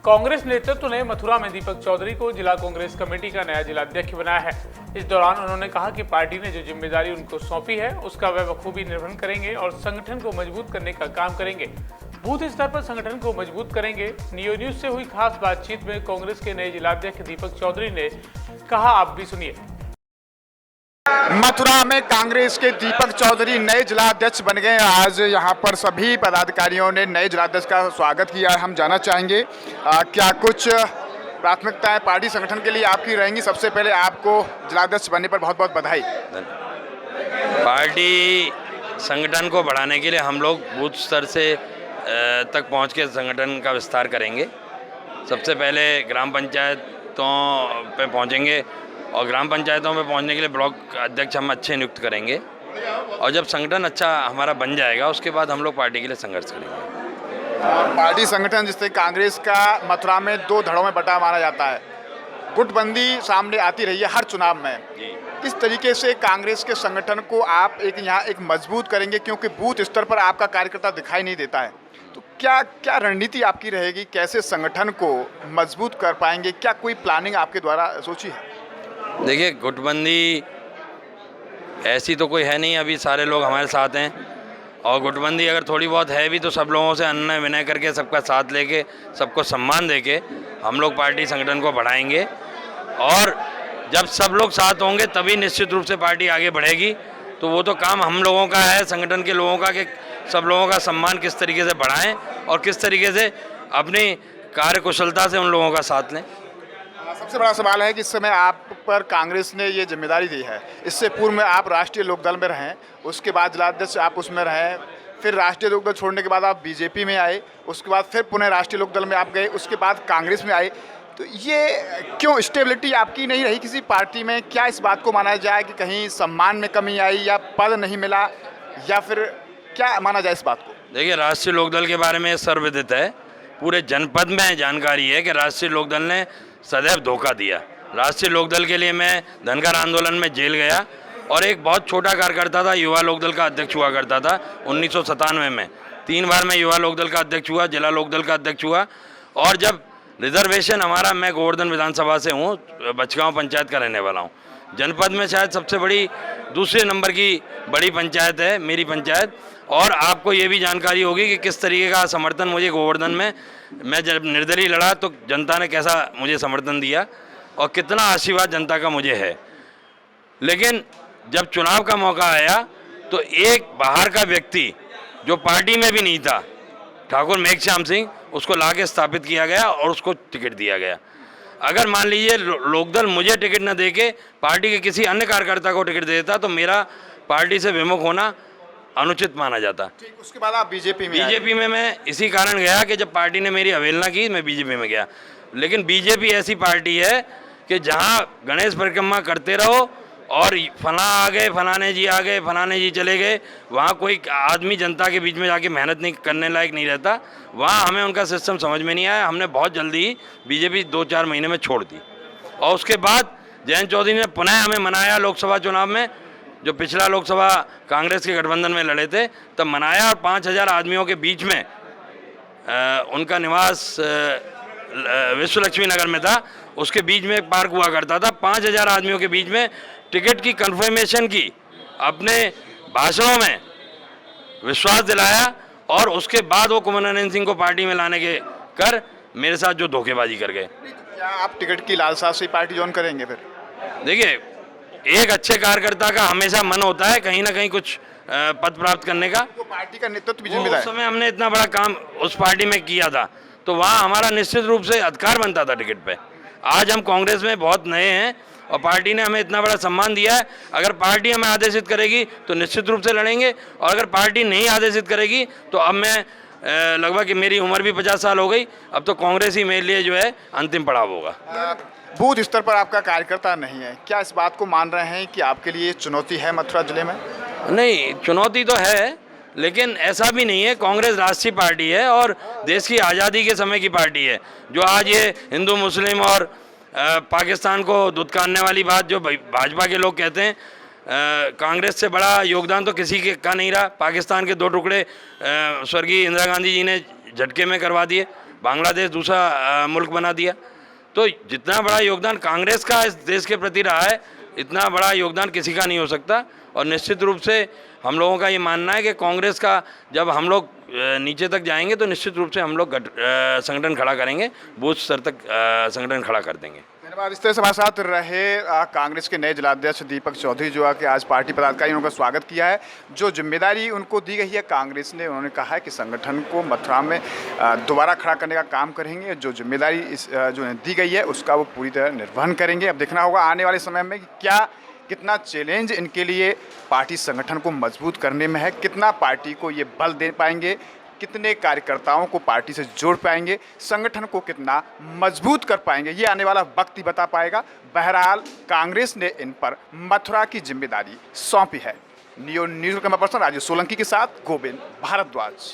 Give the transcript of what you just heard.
कांग्रेस नेतृत्व ने मथुरा में दीपक चौधरी को जिला कांग्रेस कमेटी का नया जिलाध्यक्ष बनाया है। इस दौरान उन्होंने कहा कि पार्टी ने जो जिम्मेदारी उनको सौंपी है उसका वे बखूबी निर्वहन करेंगे और संगठन को मजबूत करने का काम करेंगे। बूथ स्तर पर संगठन को मजबूत करेंगे। नियो न्यूज से हुई खास बातचीत में कांग्रेस के नए जिलाध्यक्ष दीपक चौधरी ने कहा, आप भी सुनिए। मथुरा में कांग्रेस के दीपक चौधरी नए जिलाध्यक्ष बन गए। आज यहाँ पर सभी पदाधिकारियों ने नए जिलाध्यक्ष का स्वागत किया है। हम जानना चाहेंगे क्या कुछ प्राथमिकताएं पार्टी संगठन के लिए आपकी रहेंगी। सबसे पहले आपको जिलाध्यक्ष बनने पर बहुत बहुत बधाई। पार्टी संगठन को बढ़ाने के लिए हम लोग बूथ स्तर से तक पहुँच के संगठन का विस्तार करेंगे। सबसे पहले ग्राम पंचायतों पे पहुँचेंगे और ग्राम पंचायतों में पहुंचने के लिए ब्लॉक अध्यक्ष हम अच्छे नियुक्त करेंगे और जब संगठन अच्छा हमारा बन जाएगा उसके बाद हम लोग पार्टी के लिए संघर्ष करेंगे। पार्टी संगठन जिससे कांग्रेस का मथुरा में दो धड़ों में बटा माना जाता है, गुटबंदी सामने आती रही है हर चुनाव में। किस तरीके से कांग्रेस के संगठन को आप यहाँ एक मजबूत करेंगे, क्योंकि बूथ स्तर पर आपका कार्यकर्ता दिखाई नहीं देता है, तो क्या रणनीति आपकी रहेगी, कैसे संगठन को मजबूत कर पाएंगे, क्या कोई प्लानिंग आपके द्वारा सोची है? देखिए, गुटबंदी ऐसी तो कोई है नहीं, अभी सारे लोग हमारे साथ हैं और गुटबंदी अगर थोड़ी बहुत है भी तो सब लोगों से अन्य विनय करके सबका साथ लेके सबको सम्मान देके हम लोग पार्टी संगठन को बढ़ाएंगे और जब सब लोग साथ होंगे तभी निश्चित रूप से पार्टी आगे बढ़ेगी। तो वो तो काम हम लोगों का है, संगठन के लोगों का, कि सब लोगों का सम्मान किस तरीके से बढ़ाएं और किस तरीके से अपनी कार्यकुशलता से उन लोगों का साथ लें। सबसे बड़ा सवाल है कि इस समय आप पर कांग्रेस ने ये जिम्मेदारी दी है। इससे पूर्व में आप राष्ट्रीय लोकदल में रहें, उसके बाद जिलाध्यक्ष आप उसमें रहें, फिर राष्ट्रीय लोकदल छोड़ने के बाद आप बीजेपी में आए, उसके बाद फिर पुनः राष्ट्रीय लोकदल में आप गए, उसके बाद कांग्रेस में आए। तो ये क्यों स्टेबिलिटी आपकी नहीं रही किसी पार्टी में? क्या इस बात को माना जाए कि कहीं सम्मान में कमी आई या पद नहीं मिला, या फिर क्या माना जाए इस बात को? देखिए, राष्ट्रीय लोकदल के बारे में सर्वविदित है, पूरे जनपद में जानकारी है कि राष्ट्रीय लोकदल ने सदैव धोखा दिया। राष्ट्रीय लोकदल के लिए मैं धनगर आंदोलन में जेल गया और एक बहुत छोटा कार्यकर्ता था, युवा लोकदल का अध्यक्ष हुआ करता था 1997 में। 3 बार मैं युवा लोकदल का अध्यक्ष हुआ, जिला लोकदल का अध्यक्ष हुआ और जब रिजर्वेशन हमारा, मैं गोवर्धन विधानसभा से हूँ, बचगांव पंचायत का रहने वाला हूँ। जनपद में शायद सबसे बड़ी दूसरे नंबर की बड़ी पंचायत है मेरी पंचायत। और आपको ये भी जानकारी होगी कि किस तरीके का समर्थन मुझे गोवर्धन में, मैं जब निर्दलीय लड़ा तो जनता ने कैसा मुझे समर्थन दिया और कितना आशीर्वाद जनता का मुझे है। लेकिन जब चुनाव का मौका आया तो एक बाहर का व्यक्ति जो पार्टी में भी नहीं था, ठाकुर मेघश्याम सिंह, उसको ला के स्थापित किया गया और उसको टिकट दिया गया। अगर मान लीजिए लोकदल मुझे टिकट न देके पार्टी के किसी अन्य कार्यकर्ता को टिकट दे देता तो मेरा पार्टी से विमुख होना अनुचित माना जाता। ठीक, उसके बाद आप बीजेपी में मैं इसी कारण गया कि जब पार्टी ने मेरी अवहेलना की मैं बीजेपी में गया। लेकिन बीजेपी ऐसी पार्टी है कि जहां गणेश परिक्रमा करते रहो और फला आ गए, फलाने जी आ गए, फलाने जी चले गए, वहाँ कोई आदमी जनता के बीच में जाके मेहनत नहीं करने लायक नहीं रहता। वहाँ हमें उनका सिस्टम समझ में नहीं आया। हमने बहुत जल्दी ही बीजेपी 2-4 महीने में छोड़ दी और उसके बाद जयंत चौधरी ने पुनः हमें मनाया लोकसभा चुनाव में, जो पिछला लोकसभा कांग्रेस के गठबंधन में लड़े थे तब मनाया और 5000 आदमियों के बीच में उनका निवास विश्व लक्ष्मी नगर में था, उसके बीच में एक पार्क हुआ करता था। 5000 आदमियों के बीच में टिकट की कंफर्मेशन की, अपने भाषणों में विश्वास दिलाया और उसके बाद वो कुमारानंद सिंह को पार्टी में लाने के कर मेरे साथ जो धोखेबाजी कर गए। क्या आप टिकट की लालसा से पार्टी ज्वाइन करेंगे फिर? देखिए, एक अच्छे कार्यकर्ता का हमेशा मन होता है कहीं ना कहीं कुछ पद प्राप्त करने का। तो पार्टी का नेतृत्व भी जिम्मेदार है। उस समय हमने इतना बड़ा काम उस पार्टी में किया था तो वहाँ हमारा निश्चित रूप से अधिकार बनता था टिकट पे। आज हम कांग्रेस में बहुत नए हैं और पार्टी ने हमें इतना बड़ा सम्मान दिया है। अगर पार्टी हमें आदेशित करेगी तो निश्चित रूप से लड़ेंगे और अगर पार्टी नहीं आदेशित करेगी तो अब मैं लगभग मेरी उम्र भी 50 साल हो गई, अब तो कांग्रेस ही मेरे लिए जो है अंतिम पड़ाव होगा। बूथ स्तर पर आपका कार्यकर्ता नहीं है, क्या इस बात को मान रहे हैं कि आपके लिए चुनौती है मथुरा जिले में? नहीं, चुनौती तो है लेकिन ऐसा भी नहीं है। कांग्रेस राष्ट्रीय पार्टी है और देश की आज़ादी के समय की पार्टी है। जो आज ये हिंदू मुस्लिम और पाकिस्तान को दुत्कारने वाली बात जो भाजपा के लोग कहते हैं, कांग्रेस से बड़ा योगदान तो किसी के का नहीं रहा। पाकिस्तान के 2 टुकड़े स्वर्गीय इंदिरा गांधी जी ने झटके में करवा दिए। बांग्लादेश दूसरा मुल्क बना दिया। तो जितना बड़ा योगदान कांग्रेस का इस देश के प्रति रहा है, इतना बड़ा योगदान किसी का नहीं हो सकता। और निश्चित रूप से हम लोगों का ये मानना है कि कांग्रेस का जब हम लोग नीचे तक जाएंगे तो निश्चित रूप से हम लोग संगठन खड़ा करेंगे, बूथ स्तर तक संगठन खड़ा कर देंगे। धन्यवाद। इस तरह से हमारे साथ रहे कांग्रेस के नए जिलाध्यक्ष दीपक चौधरी, जो आके आज पार्टी पदाधिकारियों का स्वागत किया है। जो जिम्मेदारी उनको दी गई है कांग्रेस ने, उन्होंने कहा है कि संगठन को मथुरा में दोबारा खड़ा करने का काम करेंगे। जो जिम्मेदारी जो दी गई है उसका वो पूरी तरह निर्वहन करेंगे। अब देखना होगा आने वाले समय में क्या कितना चैलेंज इनके लिए पार्टी संगठन को मजबूत करने में है, कितना पार्टी को ये बल दे पाएंगे, कितने कार्यकर्ताओं को पार्टी से जोड़ पाएंगे, संगठन को कितना मजबूत कर पाएंगे, ये आने वाला वक्त ही बता पाएगा। बहरहाल कांग्रेस ने इन पर मथुरा की जिम्मेदारी सौंपी है। News camera person Rajesh Solanki के साथ गोविंद भारद्वाज।